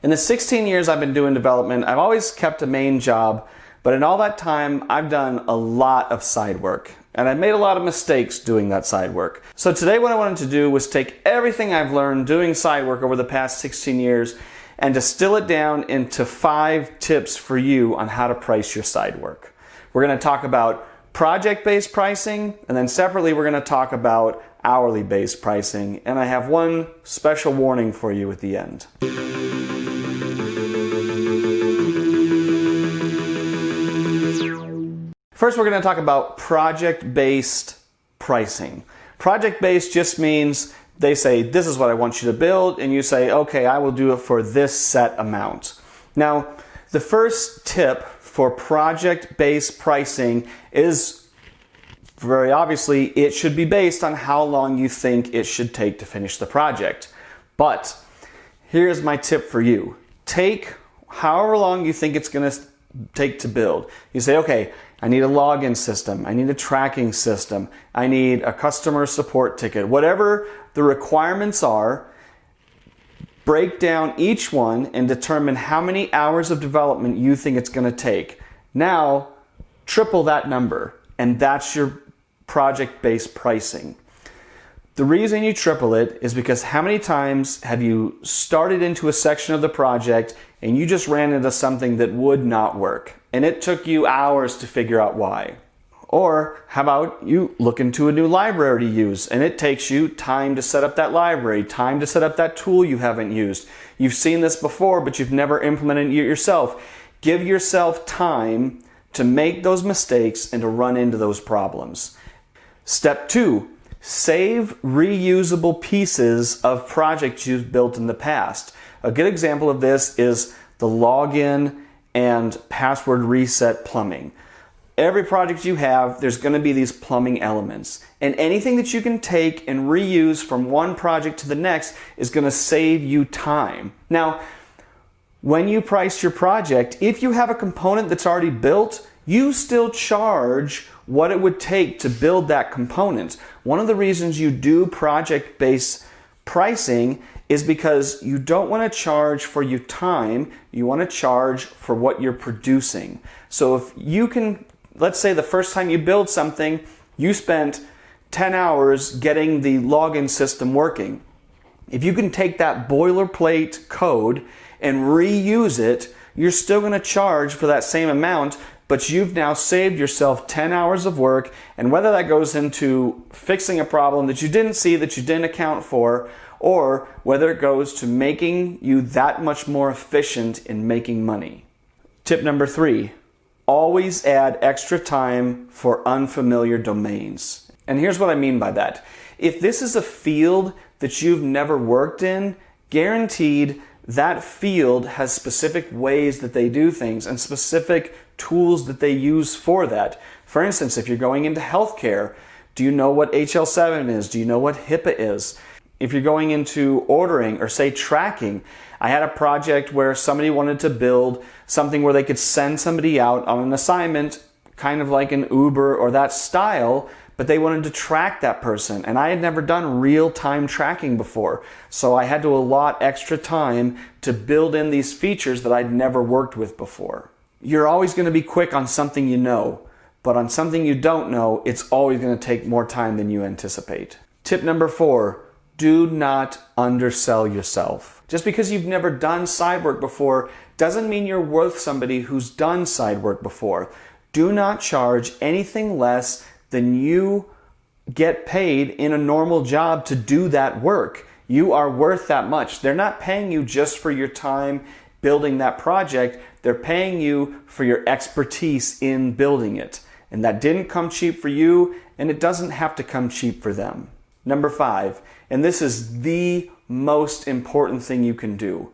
In the 16 years I've been doing development, I've always kept a main job, but in all that time, I've done a lot of side work. And I've made a lot of mistakes doing that side work. So today what I wanted to do was take everything I've learned doing side work over the past 16 years and distill it down into 5 tips for you on how to price your side work. We're going to talk about project-based pricing, and then separately we're going to talk about hourly-based pricing. And I have one special warning for you at the end. First, we're going to talk about project-based pricing. Project-based just means they say, this is what I want you to build, and you say, okay, I will do it for this set amount. Now, the first tip for project-based pricing is, very obviously, it should be based on how long you think it should take to finish the project. But here's my tip for you. Take however long you think it's going to take to build. You say, okay, I need a login system, I need a tracking system, I need a customer support ticket. Whatever the requirements are, break down each one and determine how many hours of development you think it's going to take. Now, triple that number, and that's your project-based pricing. The reason you triple it is because how many times have you started into a section of the project and you just ran into something that would not work, and it took you hours to figure out why? Or how about you look into a new library to use and it takes you time to set up that library, time to set up that tool you haven't used. You've seen this before, but you've never implemented it yourself. Give yourself time to make those mistakes and to run into those problems. Step 2. Save reusable pieces of projects you've built in the past. A good example of this is the login and password reset plumbing. Every project you have, there's going to be these plumbing elements. And anything that you can take and reuse from one project to the next is going to save you time. Now, when you price your project, if you have a component that's already built, you still charge what it would take to build that component. One of the reasons you do project-based pricing is because you don't want to charge for your time, you want to charge for what you're producing. So if you can, let's say the first time you build something, you spent 10 hours getting the login system working. If you can take that boilerplate code and reuse it, you're still going to charge for that same amount, but you've now saved yourself 10 hours of work, and whether that goes into fixing a problem that you didn't see, that you didn't account for, or whether it goes to making you that much more efficient in making money. Tip number 3, always add extra time for unfamiliar domains. And here's what I mean by that. If this is a field that you've never worked in, guaranteed that field has specific ways that they do things and specific tools that they use for that. For instance, if you're going into healthcare, do you know what HL7 is? Do you know what HIPAA is? If you're going into ordering or say tracking, I had a project where somebody wanted to build something where they could send somebody out on an assignment, kind of like an Uber or that style, but they wanted to track that person. And I had never done real-time tracking before. So I had to allot extra time to build in these features that I'd never worked with before. You're always going to be quick on something you know, but on something you don't know, it's always going to take more time than you anticipate. Tip number 4, do not undersell yourself. Just because you've never done side work before doesn't mean you're worth somebody who's done side work before. Do not charge anything less than you get paid in a normal job to do that work. You are worth that much. They're not paying you just for your time building that project. They're paying you for your expertise in building it. And that didn't come cheap for you, and it doesn't have to come cheap for them. Number 5, and this is the most important thing you can do.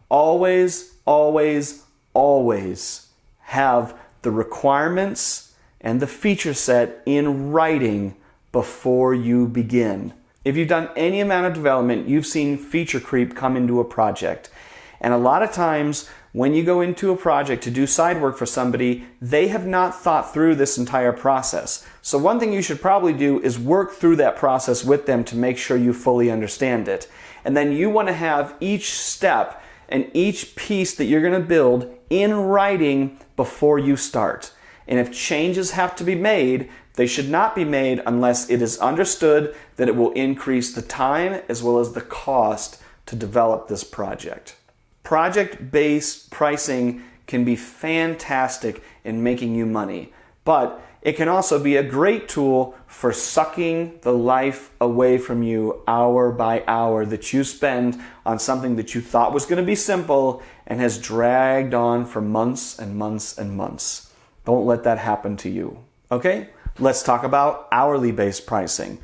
Always, always, always have the requirements and the feature set in writing before you begin. If you've done any amount of development, you've seen feature creep come into a project. And a lot of times when you go into a project to do side work for somebody, they have not thought through this entire process. So one thing you should probably do is work through that process with them to make sure you fully understand it. And then you want to have each step and each piece that you're going to build in writing before you start. And if changes have to be made, they should not be made unless it is understood that it will increase the time as well as the cost to develop this project. Project-based pricing can be fantastic in making you money, but it can also be a great tool for sucking the life away from you hour by hour that you spend on something that you thought was going to be simple and has dragged on for months and months and months. Don't let that happen to you. Okay, let's talk about hourly based pricing.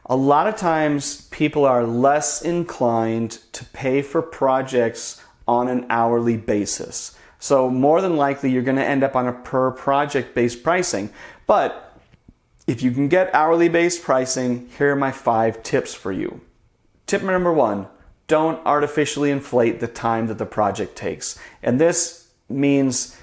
A lot of times people are less inclined to pay for projects on an hourly basis. So more than likely you're going to end up on a per project based pricing. But if you can get hourly based pricing, here are my 5 tips for you. Tip number 1, don't artificially inflate the time that the project takes. And this means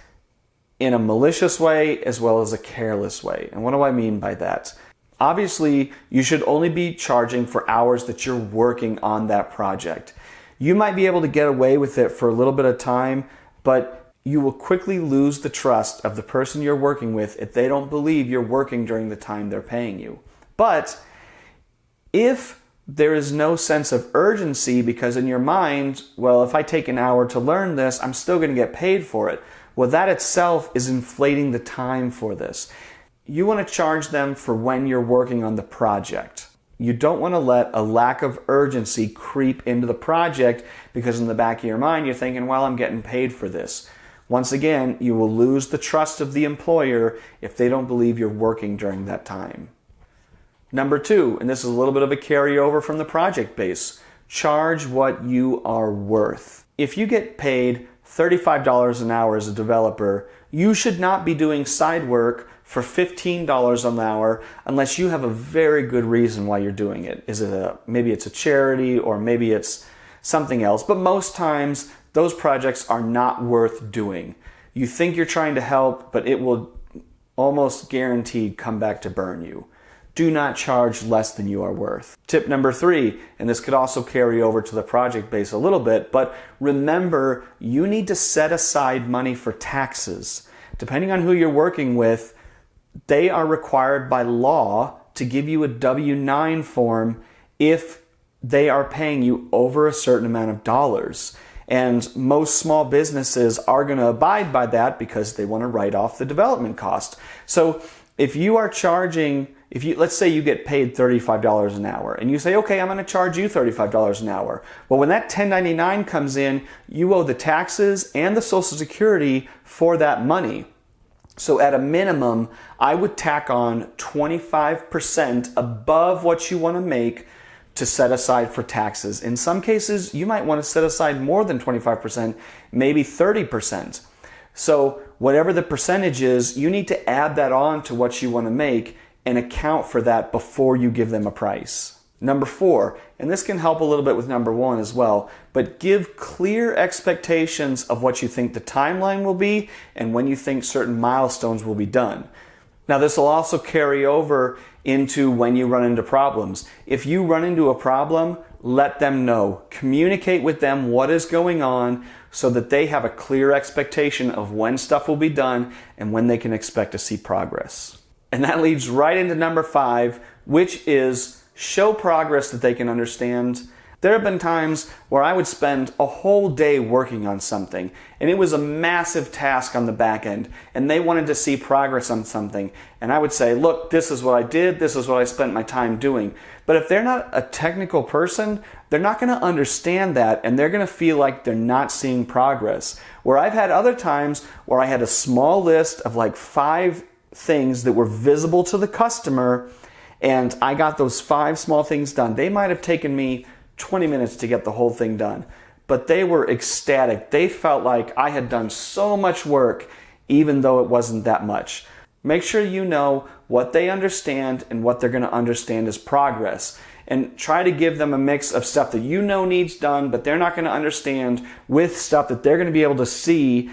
in a malicious way as well as a careless way. And what do I mean by that? Obviously, you should only be charging for hours that you're working on that project. You might be able to get away with it for a little bit of time, but you will quickly lose the trust of the person you're working with if they don't believe you're working during the time they're paying you. But if there is no sense of urgency because in your mind, well, if I take an hour to learn this, I'm still going to get paid for it. Well, that itself is inflating the time for this. You want to charge them for when you're working on the project. You don't want to let a lack of urgency creep into the project because in the back of your mind, you're thinking, well, I'm getting paid for this. Once again, you will lose the trust of the employer if they don't believe you're working during that time. Number 2, and this is a little bit of a carryover from the project base, charge what you are worth. If you get paid $35 an hour as a developer, you should not be doing side work for $15 an hour unless you have a very good reason why you're doing it. Maybe it's a charity or maybe it's something else, but most times those projects are not worth doing. You think you're trying to help, but it will almost guaranteed come back to burn you. Do not charge less than you are worth. Tip number 3, and this could also carry over to the project base a little bit, but remember, you need to set aside money for taxes. Depending on who you're working with, they are required by law to give you a W-9 form if they are paying you over a certain amount of dollars. And most small businesses are going to abide by that because they want to write off the development cost. So if you are charging, let's say you get paid $35 an hour and you say, okay, I'm going to charge you $35 an hour. Well, when that 1099 comes in, you owe the taxes and the Social Security for that money. So at a minimum, I would tack on 25% above what you want to make to set aside for taxes. In some cases, you might want to set aside more than 25%, maybe 30%. So whatever the percentage is, you need to add that on to what you want to make and account for that before you give them a price. Number 4, and this can help a little bit with number 1 as well, but give clear expectations of what you think the timeline will be and when you think certain milestones will be done. Now, this will also carry over into when you run into problems. If you run into a problem, let them know. Communicate with them what is going on so that they have a clear expectation of when stuff will be done and when they can expect to see progress. And that leads right into number 5, which is show progress that they can understand. There have been times where I would spend a whole day working on something, and it was a massive task on the back end, and they wanted to see progress on something. And I would say, look, this is what I did, this is what I spent my time doing. But if they're not a technical person, they're not going to understand that, and they're going to feel like they're not seeing progress. Where I've had other times where I had a small list of like 5 things that were visible to the customer, and I got those 5 small things done. They might have taken me 20 minutes to get the whole thing done, but they were ecstatic. They felt like I had done so much work, even though it wasn't that much. Make sure you know what they understand and what they're going to understand as progress, and try to give them a mix of stuff that you know needs done, but they're not going to understand, with stuff that they're going to be able to see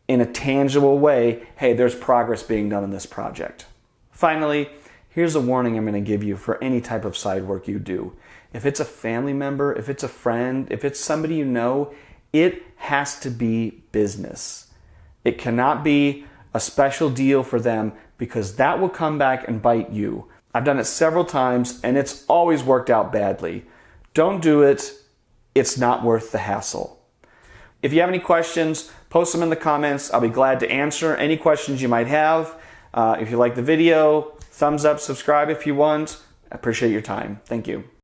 in a tangible way. Hey, there's progress being done in this project. Finally, here's a warning I'm going to give you for any type of side work you do. If it's a family member, if it's a friend, if it's somebody you know, It has to be business. It cannot be a special deal for them, because that will come back and bite you. I've done it several times and it's always worked out badly. Don't do it. It's not worth the hassle. If you have any questions, post them in the comments. I'll be glad to answer any questions you might have. If you like the video, thumbs up, subscribe if you want. I appreciate your time. Thank you.